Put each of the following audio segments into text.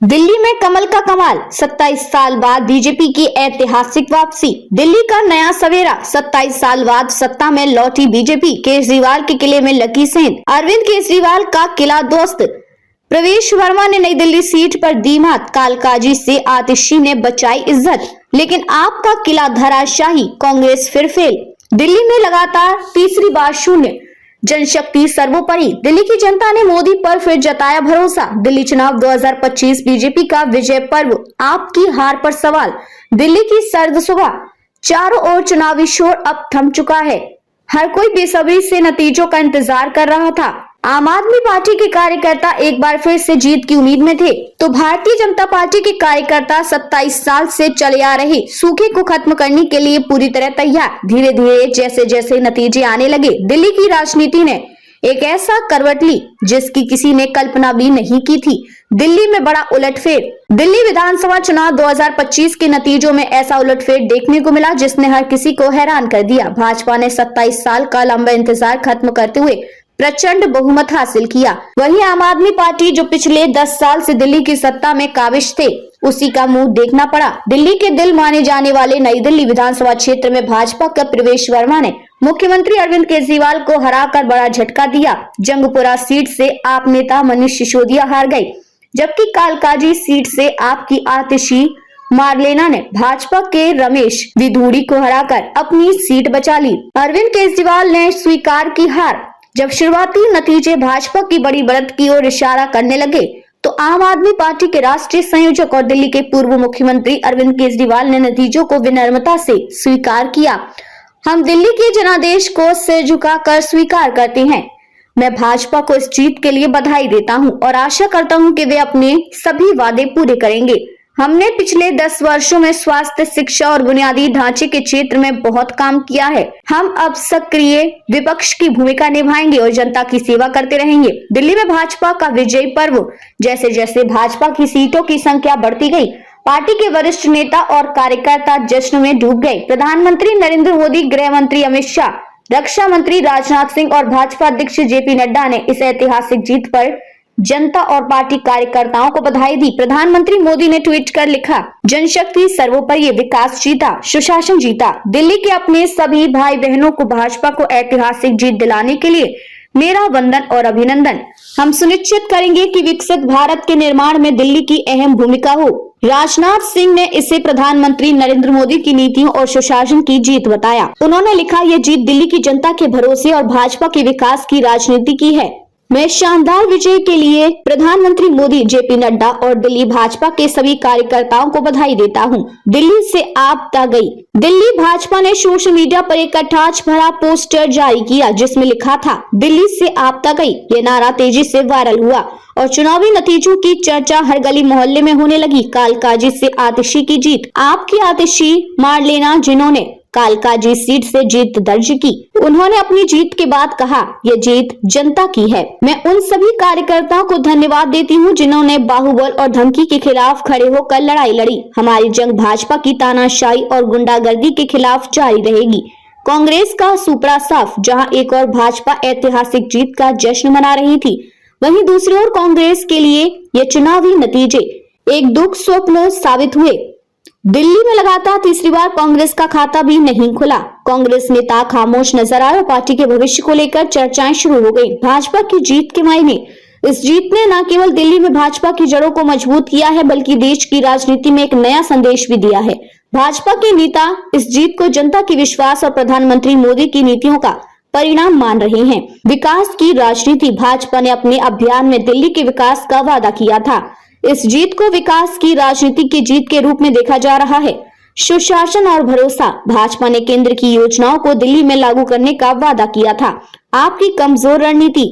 दिल्ली में कमल का कमाल, 27 साल बाद बीजेपी की ऐतिहासिक वापसी। दिल्ली का नया सवेरा, 27 साल बाद सत्ता में लौटी बीजेपी। केजरीवाल के किले में लकी सेंध, अरविंद केजरीवाल का किला दोस्त। प्रवेश वर्मा ने नई दिल्ली सीट पर दी मात, कालकाजी से आतिशी ने बचाई इज्जत, लेकिन आपका किला धराशाही, कांग्रेस फिर फेल। दिल्ली में लगातार तीसरी बार शून्य, जनशक्ति सर्वोपरि। दिल्ली की जनता ने मोदी पर फिर जताया भरोसा। दिल्ली चुनाव 2025 बीजेपी का विजय पर्व, आपकी हार पर सवाल। दिल्ली की सर्द सुबह, चारों ओर चुनावी शोर अब थम चुका है। हर कोई बेसब्री से नतीजों का इंतजार कर रहा था। आम आदमी पार्टी के कार्यकर्ता एक बार फिर से जीत की उम्मीद में थे, तो भारतीय जनता पार्टी के कार्यकर्ता 27 साल से चले आ रहे सूखे को खत्म करने के लिए पूरी तरह तैयार। धीरे धीरे जैसे जैसे नतीजे आने लगे, दिल्ली की राजनीति ने एक ऐसा करवट ली जिसकी किसी ने कल्पना भी नहीं की थी। दिल्ली में बड़ा उलटफेर। दिल्ली विधानसभा चुनाव 2025 के नतीजों में ऐसा उलटफेर देखने को मिला जिसने हर किसी को हैरान कर दिया। भाजपा ने 27 साल का लंबा इंतजार खत्म करते हुए प्रचंड बहुमत हासिल किया। वहीं आम आदमी पार्टी, जो पिछले 10 साल से दिल्ली की सत्ता में काबिज थे, उसी का मुंह देखना पड़ा। दिल्ली के दिल माने जाने वाले नई दिल्ली विधानसभा क्षेत्र में भाजपा के प्रवेश वर्मा ने मुख्यमंत्री अरविंद केजरीवाल को हराकर बड़ा झटका दिया। जंगपुरा सीट से आप नेता मनीष सिसोदिया हार गए, जबकि कालकाजी सीट से आपकी आतिशी मार्लेना ने भाजपा के रमेश विधूड़ी को हराकर अपनी सीट बचा ली। अरविंद केजरीवाल ने स्वीकार की हार। जब शुरुआती नतीजे भाजपा की बड़ी बढ़त की ओर इशारा करने लगे, तो आम आदमी पार्टी के राष्ट्रीय संयोजक और दिल्ली के पूर्व मुख्यमंत्री अरविंद केजरीवाल ने नतीजों को विनम्रता से स्वीकार किया। हम दिल्ली के जनादेश को सिर झुकाकर स्वीकार करते हैं। मैं भाजपा को इस जीत के लिए बधाई देता हूं और आशा करता हूं कि वे अपने सभी वादे पूरे करेंगे। हमने पिछले 10 वर्षों में स्वास्थ्य, शिक्षा और बुनियादी ढांचे के क्षेत्र में बहुत काम किया है। हम अब सक्रिय विपक्ष की भूमिका निभाएंगे और जनता की सेवा करते रहेंगे। दिल्ली में भाजपा का विजय पर्व। जैसे जैसे भाजपा की सीटों की संख्या बढ़ती गई, पार्टी के वरिष्ठ नेता और कार्यकर्ता जश्न में डूब गए। प्रधानमंत्री नरेंद्र मोदी, गृह मंत्री अमित शाह, रक्षा मंत्री राजनाथ सिंह और भाजपा अध्यक्ष जेपी नड्डा ने इस ऐतिहासिक जीत पर जनता और पार्टी कार्यकर्ताओं को बधाई दी। प्रधानमंत्री मोदी ने ट्वीट कर लिखा, जनशक्ति सर्वोपरि, विकास जीता, सुशासन जीता। दिल्ली के अपने सभी भाई बहनों को भाजपा को ऐतिहासिक जीत दिलाने के लिए मेरा वंदन और अभिनंदन। हम सुनिश्चित करेंगे कि विकसित भारत के निर्माण में दिल्ली की अहम भूमिका हो। राजनाथ सिंह ने इसे प्रधानमंत्री नरेंद्र मोदी की नीतियों और सुशासन की जीत बताया। उन्होंने लिखा, यह जीत दिल्ली की जनता के भरोसे और भाजपा के विकास की राजनीति की है। मैं शानदार विजय के लिए प्रधानमंत्री मोदी, जेपी नड्डा और दिल्ली भाजपा के सभी कार्यकर्ताओं को बधाई देता हूं। दिल्ली से आपदा गई। दिल्ली भाजपा ने सोशल मीडिया पर एक कटाक्ष भरा पोस्टर जारी किया जिसमें लिखा था, दिल्ली से आपदा गई। ये नारा तेजी से वायरल हुआ और चुनावी नतीजों की चर्चा हर गली मोहल्ले में होने लगी। कालकाजी से आतिशी की जीत। आपकी आतिशी मार्लेना, जिन्होंने कालकाजी सीट से जीत दर्ज की, उन्होंने अपनी जीत के बाद कहा, यह जीत जनता की है। मैं उन सभी कार्यकर्ताओं को धन्यवाद देती हूं जिन्होंने बाहुबल और धमकी के खिलाफ खड़े होकर लड़ाई लड़ी। हमारी जंग भाजपा की तानाशाही और गुंडागर्दी के खिलाफ जारी रहेगी। कांग्रेस का सुपड़ा साफ। जहां एक और भाजपा ऐतिहासिक जीत का जश्न मना रही थी, वहीं दूसरी ओर कांग्रेस के लिए ये चुनावी नतीजे एक दुख स्वप्न साबित हुए। दिल्ली में लगातार तीसरी बार कांग्रेस का खाता भी नहीं खुला। कांग्रेस नेता खामोश नजर आए और पार्टी के भविष्य को लेकर चर्चाएं शुरू हो गई। भाजपा की जीत के मायने। इस जीत ने न केवल दिल्ली में भाजपा की जड़ों को मजबूत किया है, बल्कि देश की राजनीति में एक नया संदेश भी दिया है। भाजपा के नेता इस जीत को जनता की विश्वास और प्रधानमंत्री मोदी की नीतियों का परिणाम मान रहे हैं। विकास की राजनीति। भाजपा ने अपने अभियान में दिल्ली के विकास का वादा किया था। इस जीत को विकास की राजनीति की जीत के रूप में देखा जा रहा है। सुशासन और भरोसा। भाजपा ने केंद्र की योजनाओं को दिल्ली में लागू करने का वादा किया था। आपकी कमजोर रणनीति।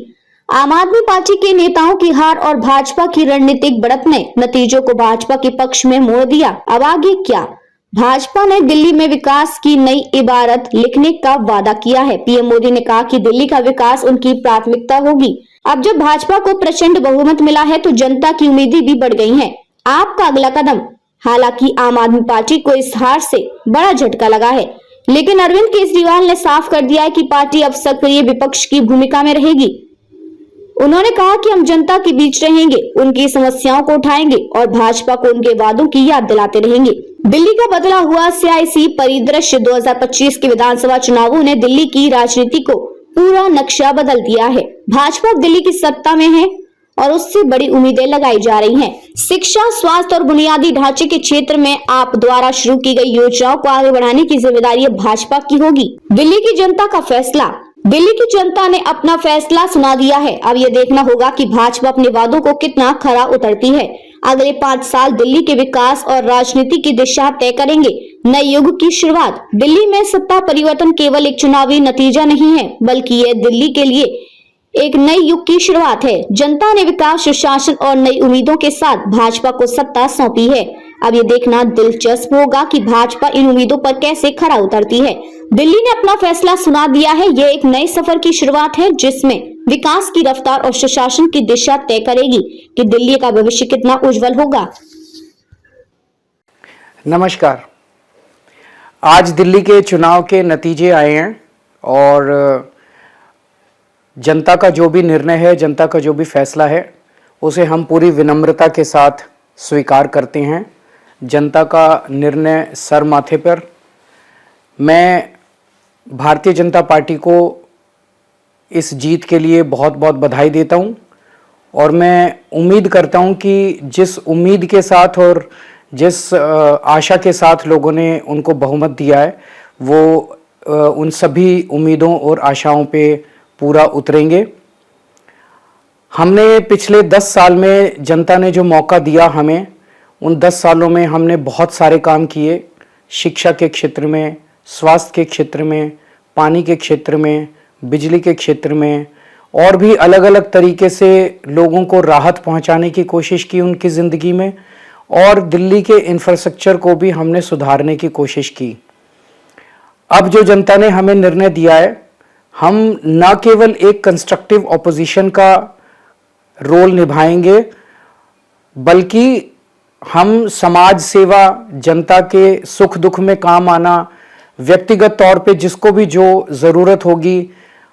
आम आदमी पार्टी के नेताओं की हार और भाजपा की रणनीतिक बढ़त ने नतीजों को भाजपा के पक्ष में मोड़ दिया। अब आगे क्या? भाजपा ने दिल्ली में विकास की नई इबारत लिखने का वादा किया है। पीएम मोदी ने कहा कि दिल्ली का विकास उनकी प्राथमिकता होगी। अब जब भाजपा को प्रचंड बहुमत मिला है, तो जनता की उम्मीदें भी बढ़ गई हैं। आपका अगला कदम। हालांकि आम आदमी पार्टी को इस हार से बड़ा झटका लगा है, लेकिन अरविंद केजरीवाल ने साफ कर दिया है कि पार्टी अब सक्रिय विपक्ष की भूमिका में रहेगी। उन्होंने कहा कि हम जनता के बीच रहेंगे, उनकी समस्याओं को उठाएंगे और भाजपा को उनके वादों की याद दिलाते रहेंगे। दिल्ली का बदला हुआ सियासी परिदृश्य 2025 के विधानसभा चुनावों ने दिल्ली की राजनीति को पूरा नक्शा बदल दिया है। भाजपा दिल्ली की सत्ता में है और उससे बड़ी उम्मीदें लगाई जा रही हैं। शिक्षा, स्वास्थ्य और बुनियादी ढांचे के क्षेत्र में आप द्वारा शुरू की गई योजनाओं को आगे बढ़ाने की जिम्मेदारी भाजपा की होगी। दिल्ली की जनता का फैसला। दिल्ली की जनता ने अपना फैसला सुना दिया है। अब ये देखना होगा कि भाजपा अपने वादों को कितना खरा उतरती है। अगले 5 साल दिल्ली के विकास और राजनीति की दिशा तय करेंगे। नए युग की शुरुआत। दिल्ली में सत्ता परिवर्तन केवल एक चुनावी नतीजा नहीं है, बल्कि ये दिल्ली के लिए एक नए युग की शुरुआत है। जनता ने विकास, सुशासन और नई उम्मीदों के साथ भाजपा को सत्ता सौंपी है। अब ये देखना दिलचस्प होगा कि भाजपा इन उम्मीदों पर कैसे खरा उतरती है। दिल्ली ने अपना फैसला सुना दिया है। ये एक नए सफर की शुरुआत है जिसमें विकास की रफ्तार और सुशासन की दिशा तय करेगी कि दिल्ली का भविष्य कितना उज्जवल होगा। नमस्कार। आज दिल्ली के चुनाव के नतीजे आए हैं और जनता का जो भी निर्णय है, जनता का जो भी फैसला है, उसे हम पूरी विनम्रता के साथ स्वीकार करते हैं। जनता का निर्णय सर माथे पर। मैं भारतीय जनता पार्टी को इस जीत के लिए बहुत बहुत बधाई देता हूं और मैं उम्मीद करता हूं कि जिस उम्मीद के साथ और जिस आशा के साथ लोगों ने उनको बहुमत दिया है, वो उन सभी उम्मीदों और आशाओं पे पूरा उतरेंगे। हमने पिछले 10 साल में जनता ने जो मौका दिया हमें, उन 10 सालों में हमने बहुत सारे काम किए। शिक्षा के क्षेत्र में, स्वास्थ्य के क्षेत्र में, पानी के क्षेत्र में, बिजली के क्षेत्र में और भी अलग अलग तरीके से लोगों को राहत पहुंचाने की कोशिश की उनकी ज़िंदगी में, और दिल्ली के इंफ्रास्ट्रक्चर को भी हमने सुधारने की कोशिश की। अब जो जनता ने हमें निर्णय दिया है, हम न केवल एक कंस्ट्रक्टिव ऑपोजिशन का रोल निभाएंगे, बल्कि हम समाज सेवा, जनता के सुख दुख में काम आना, व्यक्तिगत तौर पे जिसको भी जो ज़रूरत होगी,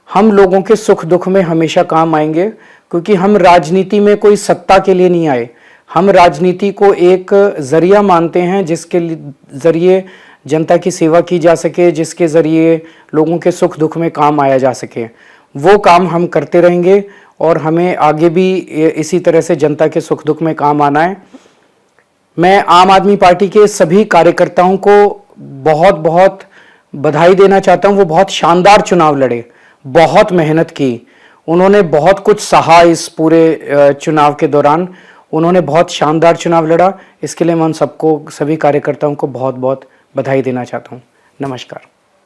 हम लोगों के सुख दुख में हमेशा काम आएंगे। क्योंकि हम राजनीति में कोई सत्ता के लिए नहीं आए, हम राजनीति को एक ज़रिया मानते हैं जिसके ज़रिए जनता की सेवा की जा सके, जिसके ज़रिए लोगों के सुख दुख में काम आया जा सके। वो काम हम करते रहेंगे और हमें आगे भी इसी तरह से जनता के सुख दुख में काम आना है। मैं आम आदमी पार्टी के सभी कार्यकर्ताओं को बहुत बहुत बधाई देना चाहता हूं। वो बहुत शानदार चुनाव लड़े, बहुत मेहनत की, उन्होंने बहुत कुछ सहा इस पूरे चुनाव के दौरान। उन्होंने बहुत शानदार चुनाव लड़ा। इसके लिए मैं उन सबको, सभी कार्यकर्ताओं को बहुत बहुत बधाई देना चाहता हूं। नमस्कार।